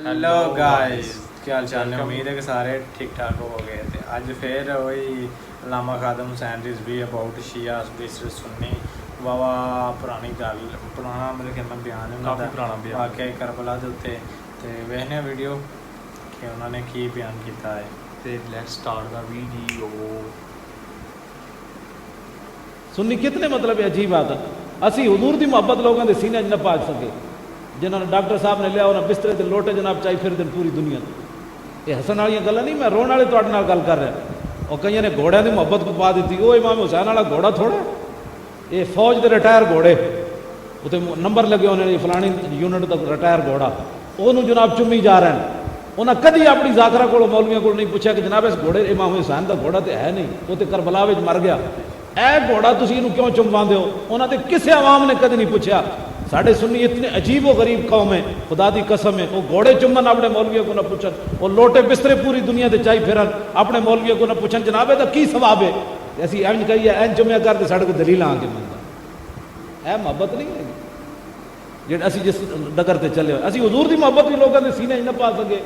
Hello guys, کیا حال چال ہے؟ امید ہے کہ سارے ٹھیک ٹھاک ہو گئے تھے۔ آج پھر وہی علامہ خادم حسین رضوی اباؤٹ شیعہ سنی واہ پرانی گل پرانا میرے خیال میں بیان ہے واقعہ کربلا دے اوتے تے ویکھنے ویڈیو کہ انہوں نے کی بیان کیتا ہے تے لیٹس سٹارٹ دا ویڈیو۔ سنی کتنے مطلب عجیب بات ہے، اسی حضور دی محبت لوگوں دے سینے نہ پاج سکے، جنہوں نے ڈاکٹر صاحب نے لیا انہیں بسترے تے لوٹے جناب چاہی پھر دن پوری دنیا تے۔ یہ حسن والی گلاں نہیں، میں رون والے تواڈے نال گل کر رہا۔ اور کئی نے گھوڑیاں دی محبت کو پا دیتی، وہ امام حسین والا گھوڑا تھوڑا، یہ فوج دے ریٹائر گھوڑے اتنے نمبر لگے انہوں نے فلانی یونٹ دا ریٹائر گھوڑا، انہوں جناب چمی جا رہے ہیں۔ انہیں کدی اپنی ذاکرہ کو مولویوں کو نہیں پوچھا کہ جناب اس گھوڑے امام حسین دا گھوڑا تے ہے نہیں، وہ تے کربلا وچ مر گیا، اے گھوڑا تسی انہوں کیوں چمواندے ہو؟ انہوں نے کسے عوام نے کدی نہیں پوچھا۔ ساڑھے سنی اتنے عجیب و غریب قوم ہے، خدا دی قسم ہے، وہ گھوڑے چمن اپنے مولویوں کو نہ پوچھن، وہ لوٹے بسترے پوری دنیا دے چاہی پھرن اپنے مولویوں کو نہ پوچھن جناب دا کی ثواب ہے؟ ایسی اینج کہیے این چمیا کر تے ساڑھے کو دلیل آ کے منتا، اے محبت نہیں ہے جڑا اسی جس ڈگر تے چلے ہوئے۔ اسی حضور دی محبت بھی لوگوں دے سینے نہ پا سکے،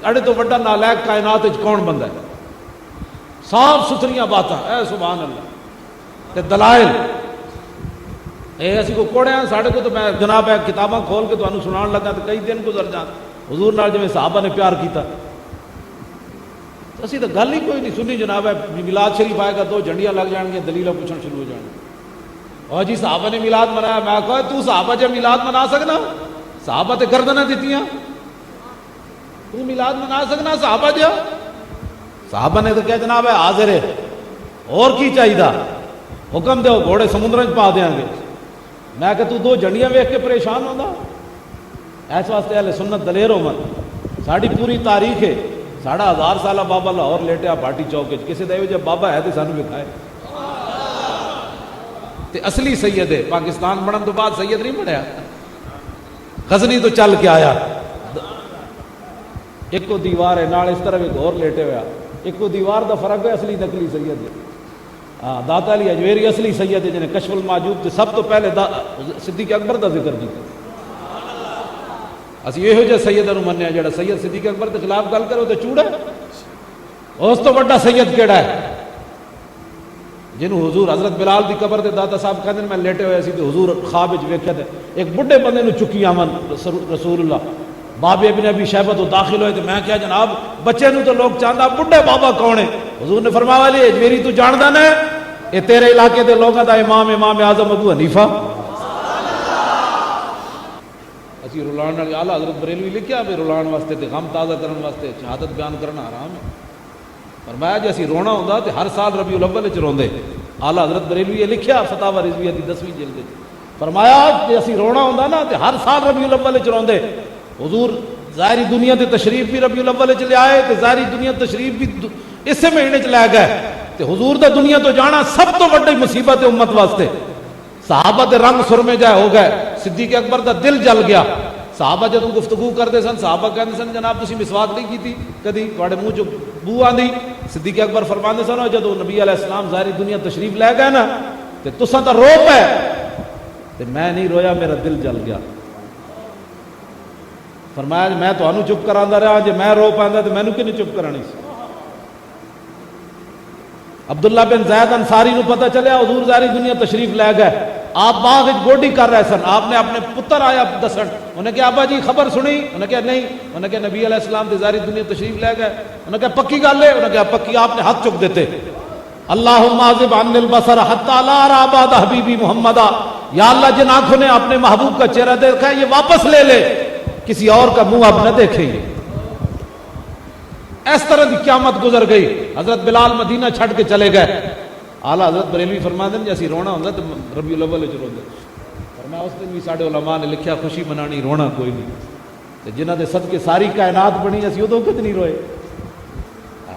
اڑے تو وڈا نالائق کائنات وچ کون بندہ ہے؟ صاف ستھریاں باتاں، اے سبحان اللہ تے دلائل، اے اسی کو کوڑے ہیں ساڑھے کو تو میں جناب ہے کتاباں کھول کے تو انہوں سنان لگا تو کئی دن گزر جان حضور نال جو صحابہ نے پیار کیتا، اسی تو گل ہی کوئی نہیں سنی جناب ہے میلاد شریف آئے گا دو جھنڈیاں لگ جان گے دلیلہ پوچھنا شروع ہو جان گے، اور جی صحابہ نے میلاد منایا، میں کہا تو صحابہ جب میلاد منا سکنا؟ صحابہ تے گردناں دتیاں، تو میلاد منا سکنا صحابہ جا؟ صحابہ نے تو کہا جناب ہے حاضر ہے، اور کی چاہیے دا حکم دے گھوڑے سمندر پا دیاں گے۔ میں کہ تو دو جھنڈیاں ویکھ کے پریشان ہوتا؟ اس واسطے اہل سنت دلیر ہو من، ساڑی پوری تاریخ ہے، ساڑھا 1000 سالہ بابا لاہور لیٹیا بھاٹی چوک کسی دے جب بابا ہے تو سانو وکھائے تے اصلی سید ہے۔ پاکستان بنن تو بعد سید نہیں بنیا، غزنی تو چل کے آیا، ایک کو دیوار ہے نال اس طرح ایک اور لیٹے ہوا، ایک کو دیوار دا فرق ہے، اصلی نقلی سید ہے۔ داتا علی اجویری اصلی سید ہے جنہیں کشف الماجوب تے سب تو پہلے صدیق اکبر دا ذکر کیتا۔ اسی یہ جو سید نو منیا جڑا سید صدیق اکبر کے خلاف گل کرو تے چوڑا ہے، اس تو بڑا سید کیڑا ہے؟ جنہوں حضور حضرت بلال دی قبر تے داتا صاحب کہندے میں لیٹے ہوئے سی تے حضور خواب وچ ویکھیا تے ایک بڈھے بندے نو چکی آمن رسول اللہ، بابے ابن ابی شیبہ تو داخل ہوئے تے میں کہا جناب بچے نو تو لوگ چاہندا بڈھے بابا کون ہے؟ حضور نے فرمایا علی اجویری تو جاندا نہ یہ تیرے علاقے دے لوگوں دا امام اعظم ابو حنیفہ۔ اسی رولان والی اعلیٰ حضرت بریلوی لکھیا بھی رولان واسطے تے غم تازہ کرن واسطے شہادت بیان کرنا حرام ہے۔ فرمایا جی اسی رونا ہوندا تے ہر سال ربیع الاول وچ روندے، اعلیٰ حضرت بریلوی یہ لکھیا فتاوی رضویہ دی 10ویں جلد وچ، فرمایا جی اسی رونا ہوندا نا تے ہر سال ربیع الاول وچ روندے۔ حضور ظاہری دنیا تے تشریف بھی ربیع الاول وچ لے آئے تے ظاہری دنیا تشریف بھی اسی مہینے چ لے گئے تے حضور دا دنیا تو جانا سب تو بڑی مصیبت ہے امت واسطے۔ صحابہ دے رنگ سرمے جائے ہو گئے، صدیق اکبر دا دل جل گیا۔ صحابہ جدوں گفتگو کرتے سن صحابہ کہندے سن جناب تسی مسواک نہیں کیتی کدی تواڈے منہ چوں بو آندی؟ صدیق اکبر فرماندے سن جدوں نبی علیہ السلام ظاہری دنیا تشریف لے گئے نا تے تساں تا رو پے تے میں نہیں رویا، میرا دل جل گیا۔ فرمایا میں تانوں چپ کراندا رہا، جے میں رو پاندا تے مینوں کنے چپ کرانی سی؟ عبداللہ بن زید انصاری نو پتہ چلیا حضور ظاہری دنیا تشریف لے گئے، آپ باغ گوڈی کر رہے سن، آپ نے اپنے پتر آیا دسن، انہیں کہا ابا جی خبر سنی؟ انہیں کہا نہیں، انہیں کہا نبی علیہ السلام تے ظاہری دنیا تشریف لے گئے، انہیں کہا پکی گل ہے؟ انہیں کہا پکی۔ آپ نے ہاتھ چک دیتے، اللہم عذب عن البصر حتی لا ارى بعد حبیبی محمدا، یا اللہ جن آنکھوں نے اپنے محبوب کا چہرہ دیکھا ہے یہ واپس لے لے، کسی اور کا منہ آپ نہ دیکھیں۔ اس طرح کی قیامت گزر گئی، حضرت بلال مدینہ چھڑ کے چلے گئے۔ اعلیٰ حضرت بریلوی فرماتے ہیں جیسی رونا ہوتا تو ربیع الاول وچ روندے، فرمایا اس دن بھی ساڈے علماء نے لکھیا خوشی منانی رونا کوئی نہیں، تے جنہ دے صدقے ساری کائنات بنی اسی ادوں کدی نہیں روئے۔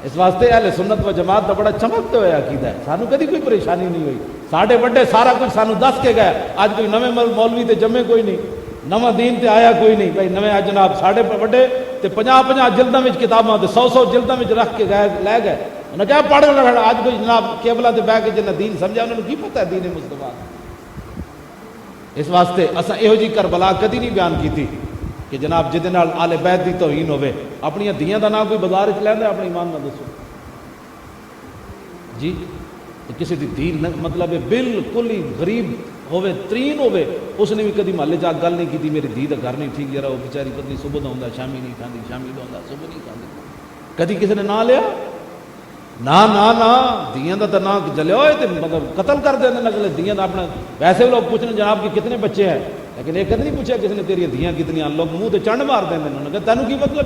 اس واسطے اہل سنت و جماعت دا بڑا چمکتے ہوئے عقیدہ ہے، سانو کدی کوئی پریشانی نہیں ہوئی، ساڈے وڈے سارا کچھ سانو دس کے گئے۔ اج کوئی نویں مولوی تے جمے کوئی نہیں، نواں دین تے آیا کوئی نہیں، بھائی نویں جناب ساڈے وڈے تے 50 جلداں وچ کتاباں تے 100 جلداں وچ رکھ کے گئے لے گئے، انہاں کہا پڑھ لو۔ اج کوئی جناب کیبلا تے بیٹھ کے جنہ دین سمجھا انہاں نوں کی پتہ ہے دین مصطفیٰ۔ اس واسطے اساں یہو جی کربلا کدی نہیں بیان کیتی۔ کہ جناب جہدے نال آل بیت دی توہین ہوے، اپنی دھیاں دا نام کوئی بازار وچ لیندا اپنے ایمان نال دسو جی؟ کسی دی دھی مطلب بالکل ہی غریب ہوے ترین ہوے، اس نے بھی کدی محلے جا گل نہیں کی میری دھی دا گھر نہیں ٹھیک، یار وہ بیچاری پتنی صبح دا ہوندا شامی نہیں کھاندی، شامی دا ہوندا صبح نہیں کھاندی، کدی کسی نے نہ لیا؟ نا نا نا، دھیاں دا تے نام جلیا ہوئے تے مطلب قتل کر دیں اگلے دھیاں دا اپنا۔ ویسے بھی لوگ پوچھنے جناب کہ کتنے بچے ہیں، لیکن ایک نہیں پوچھا کسی نے تیری دھیاں کتنی، لوگ منہ تے چنڈ مار دیں، انہوں نے کہا تینوں کی مطلب؟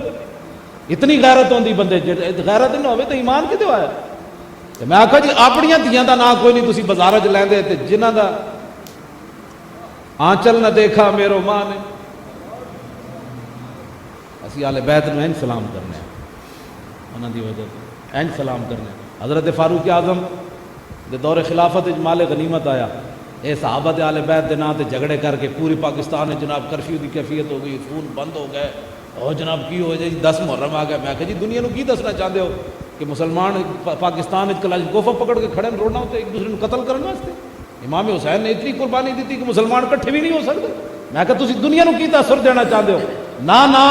اتنی غیرت ہوندی بندے، غیرت نہ ہوے تے ایمان کتے ہویا؟ تے میں آکھا جی اپنی دھیاں دا نام کوئی نہیں تسی بازار وچ لیندے، تے جنہاں دا آنچل نہ دیکھا میرو ماں نے، اسی آل بیت نو این سلام کرنے ہیں انہاں دی وجہ تو این سلام کرنے ہیں۔ حضرت فاروق اعظم دے دور خلافت مال غنیمت آیا، اے صحابہ دے آل بیت دے نام تے جھگڑے کر کے پوری پاکستان میں جناب کرفیو دی کیفیت ہو گئی، فون بند ہو گئے، اور جناب کی ہو جائے 10 محرم آ گیا۔ میں کہا جی دنیا نو کی دسنا چاہتے ہو کہ مسلمان پاکستان کلاشنکوف پکڑ کے کھڑے روڑنا ہوتے ایک دوسرے کو قتل کرنے واسطے؟ امام حسین نے اتنی قربانی دیتی کہ مسلمان کٹھے بھی نہیں ہو سکتے۔ میں کہا تسی دنیا نو کی تاثر دینا چاہتے ہو؟ نا نا،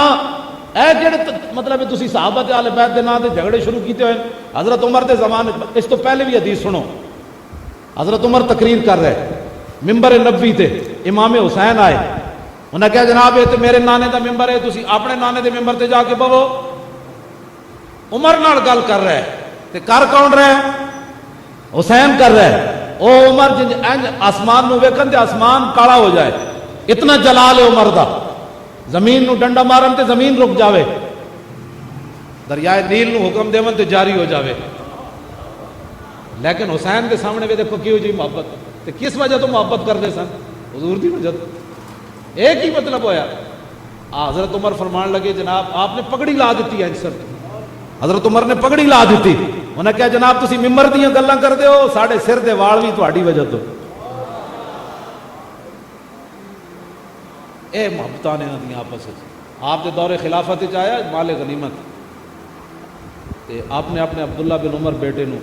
اے جڑے مطلب تسی صحابہ تے آل بیت دے نام تے جھگڑے شروع کیتے ہوئے۔ حضرت عمر دے زمانے، اس تو پہلے بھی حدیث سنو، حضرت عمر تقریر کر رہے ممبر نبوی تے، امام حسین آئے، انہوں نے کہا جناب یہ تے میرے نانے دا ممبر ہے، تسی اپنے نانے دے ممبر تے جا کے بہو۔ عمر نال گل کر رہے تے کر کون رہے؟ حسین کر رہے۔ او عمر جن آسمان نو ویکھن تے آسمان کالا ہو جائے، اتنا جلال ہے عمر دا، زمین نو ڈنڈا مارن تے زمین رک جاوے، دریائے نیل نو حکم دیون تے جاری ہو جاوے۔ لیکن حسین دے سامنے بھی دیکھو کیوں جی محبت، تے کس وجہ تو محبت کرتے سن؟ حضور دی وجہ تو۔ ایک ہی مطلب ہویا، حضرت عمر فرمان لگے جناب آپ نے پگڑی لا دیتی ہے سر، حضرت عمر نے پگڑی لا دیتی، انہوں نے کہا جناب تسی ممبر دیاں گلاں کردے ہو، ساڑھے سر دے وال بھی تہاڈی وجہ تو۔ اے محبتاں نے انہاں دیاں آپس وچ۔ آپ دے دور خلافت وچ آیا مال غنیمت، تے آپ نے اپنے عبداللہ بن عمر بیٹے نو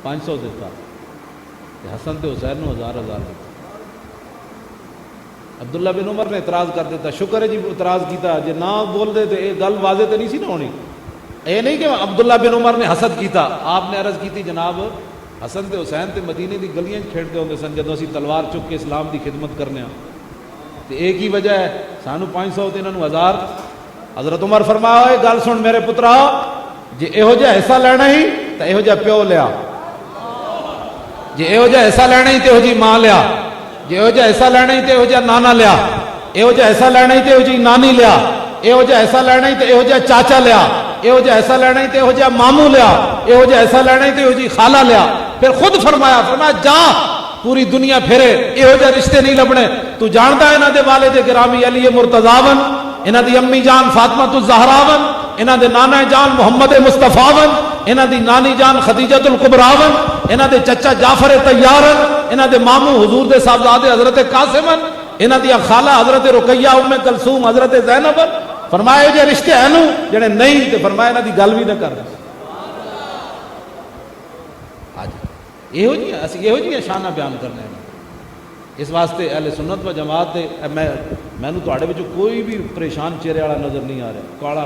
500 دیتا، تے حسن تے حسین نو 1000 دیتا۔ عبداللہ بن عمر نے اعتراض کر دیتا، شکر ہے جی اعتراض کیتا، جے نہ بول دے تو یہ گل واضح تو نہیں سی نہ ہونی۔ یہ نہیں کہ عبداللہ بن عمر نے حسد کیتا، آپ نے عرض کی تھی جناب حسن تے حسین تے مدینے دی گلیاں کھیڑتے ہوندے سن جدوں اسی تلوار چک کے اسلام دی خدمت کرنے ہاں، تے ایک ہی وجہ ہے سانو 500 تے انہاں نو 1000۔ حضرت عمر فرمایا اے گل سن میرے پترا، جے یہو جہا حصہ لینا ہی تے یہو جہا پیو لیا، جے یہو جہا حصہ لینا ہی تے یہو جی ماں لیا، جے یہو جہا حصہ لینا ہی تے یہو جہا نانا لیا، یہو جہا حصہ لینا ہی تے یہو جی نانی لیا، یہو جہا حصہ لینا ہی تے یہو جہا چاچا لیا، یہو جہا حصہ لینا ہی تے یہو جہا ماموں لیا، یہو جہا حصہ لینا ہی تے یہو جی خالہ لیا۔ پھر خود فرمایا جا پوری دنیا پھرے، یہو جہا رشتے نہیں لبنے۔ تو جانتا ہے انہاں دے والد گرامی علی مرتضیٰ ون، انہاں دی امی جان فاطمہ الزہرا ون، انہاں دے نانا جان محمد مصطفیٰ ون، انہاں دی نانی جان خدیجۃ الکبریٰ ون، انہاں دے چچا جعفر طیار ون، انہاں دے ماموں حضور دے صاحبزادے حضرت قاسم ون، انہاں دی خالہ حضرت رقیہ ام کلثوم حضرت زینب ون۔ فرمایا جے رشتے ہیں نو جڑے نہیں تے فرمایا انہاں دی گل بھی نہ کر۔ یہو جی اسی یہو جی شانہ بیان کرنے ہیں۔ اس واسطے اہل سنت و جماعت دے مینوں تواڈے وچ کوئی بھی پریشان چہرے والا نظر نہیں آ رہا، کالا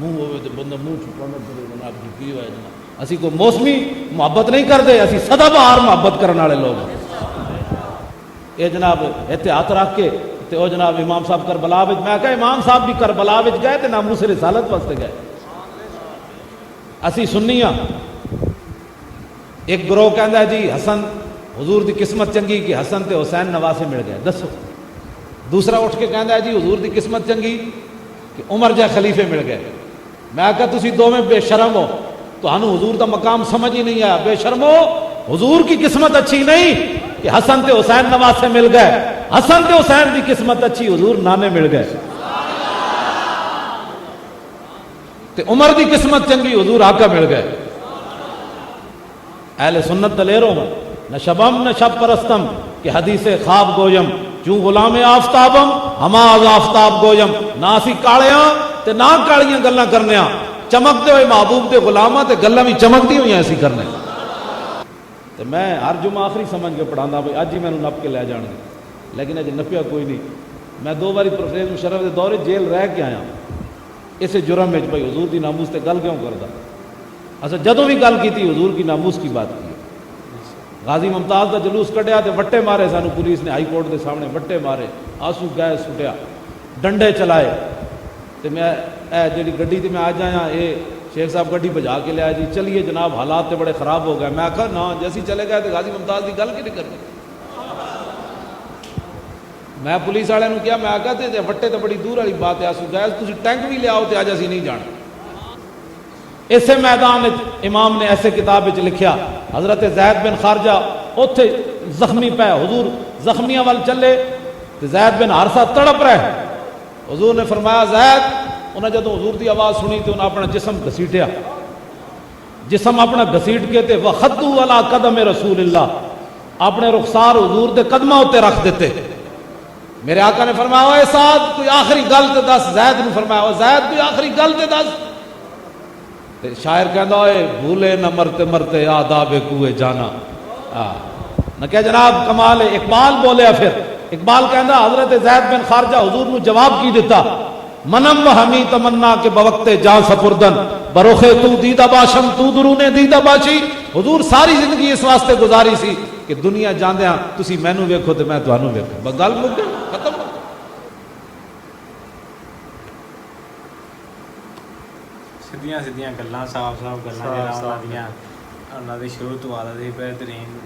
منہ ہوئے تو بندہ منہ چھپانا پڑے جناب جی کی ہوئے جناب۔ اسی کوئی موسمی محبت نہیں کرتے، اسی سدا بہار محبت کرنے والے لوگ ہیں۔ یہ جناب احتیاط رکھ کے تے او جناب امام صاحب کربلا وچ، میں کہا امام صاحب بھی کربلا وچ گئے تے ناموس رسالت واسطے گئے۔ اسی سنی ہاں، ایک گروہ کہندا ہے جی حسن حضور دی قسمت چنگی کہ حسن تے حسین نواسے مل گئے، دسو۔ دوسرا اٹھ کے کہندا ہے جی حضور دی قسمت چنگی کہ عمر جا خلیفے مل گئے۔ میں کہا تسی دوویں بے شرم ہو، تانوں حضور دا مقام سمجھ ہی نہیں آیا، بے شرم ہو۔ حضور کی قسمت اچھی نہیں کہ حسن تے حسین نواسے مل گئے، حسن تے حسین دی قسمت اچھی حضور نانے مل گئے، تے عمر دی قسمت چنگی حضور آقا مل گئے۔ اہل سنت دلیروں میں نہ شبم نہ شب پرستم کہ حدیث خواب گویم، چوں غلام آفتابم ہما از آفتاب گویم۔ نہ اسی کالیاں تے نہ کالیاں گلاں کرنے ہاں، چمکتے ہوئے محبوب دے غلاماں تے گلاں بھی چمکتی ہوئی ایسی کرنے۔ تے میں ہر جمعہ آخری سمجھ کے پڑھانا بھائی اج ہی میں نپ کے لے جان گے، لیکن اج نپیا کوئی نہیں۔ میں 2 باری پروفیسر مشرف کے دورے جیل رہ کے آیا اسے جرم میں بھائی حضور کی ناموس تے گل کیوں کردا اچھا جدوں بھی گل کی حضور کی ناموس کی بات کی غازی ممتاز کا جلوس کڈیا تے وٹے مارے سانو پولیس نے ہائی کورٹ کے سامنے وٹے مارے آنسو گیس سٹیا ڈنڈے چلائے تے میں جی گڈی تے میں آ جایا یہ شیخ صاحب گڈی بجا کے لیا جی چلیے جناب حالات تے بڑے خراب ہو گئے میں آخا نا جیسی چلے گئے تو غازی ممتاز کی گل کی نہیں کرنی میں پولیس والے کیا میں آخا تے وٹے تو بڑی دور والی بات ہے آنسو گیس تسی ٹینک بھی لیاؤ تے اج اسی نہیں جانا اسے میدان امام نے ایسے کتاب لکھیا حضرت زید بن خارجہ اوتھے زخمی پہ حضور زخمیاں وال چلے تو زید بن حارثہ تڑپ رہے حضور نے فرمایا زید انہیں جدو حضور دی آواز سنی تو انہیں اپنا جسم گھسیٹیا جسم اپنا گھسیٹ کے تے وخدو علی قدم رسول اللہ اپنے رخسار حضور دے قدمہ ہوتے رکھ دیتے میرے آقا نے فرمایا اے سعد کوئی آخری گل تے دس زید نے فرمایا زید کوئی آخری گل تے دس شاعر کہندا اے بھولے نہ مرتے مرتے آداب کوئے جانا نہ کہ جناب کمال اقبال بولیا پھر اقبال کہندا حضرت زید بن خارجہ حضور نو جواب کی دیتا منم و ہمی تمنا کے بوقت جان سپردن بروخے تو دیدہ باشم تو درونے دیدہ باشی حضور ساری زندگی اس واسطے گزاری سی کہ دنیا جاندیاں تسی مینوں ویکھو تے میں تانوں ویکھوں بس گل مک گئی ختم سیدھیاں سیدھیاں گلاں صاف صاف گلاں جڑا دیاں انہاں دی شروع تو عادت ہی بہترین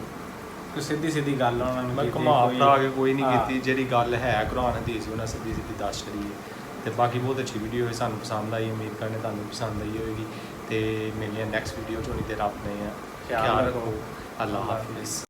کوئی سیدھی سیدھی گل انہاں نے میں کما پھرا کے کوئی نہیں کیتی جیڑی گل ہے قرآن حدیث انہاں سیدھی سیدھی دس چھڑی ہے تے باقی بہت اچھی ویڈیو ہوئی سانوں پسند آئی امید کرنے تانوں پسند آئی ہوئے گی تے میری نیکسٹ ویڈیو چ ہونی تے رب نے خیال رکھو اللہ حافظ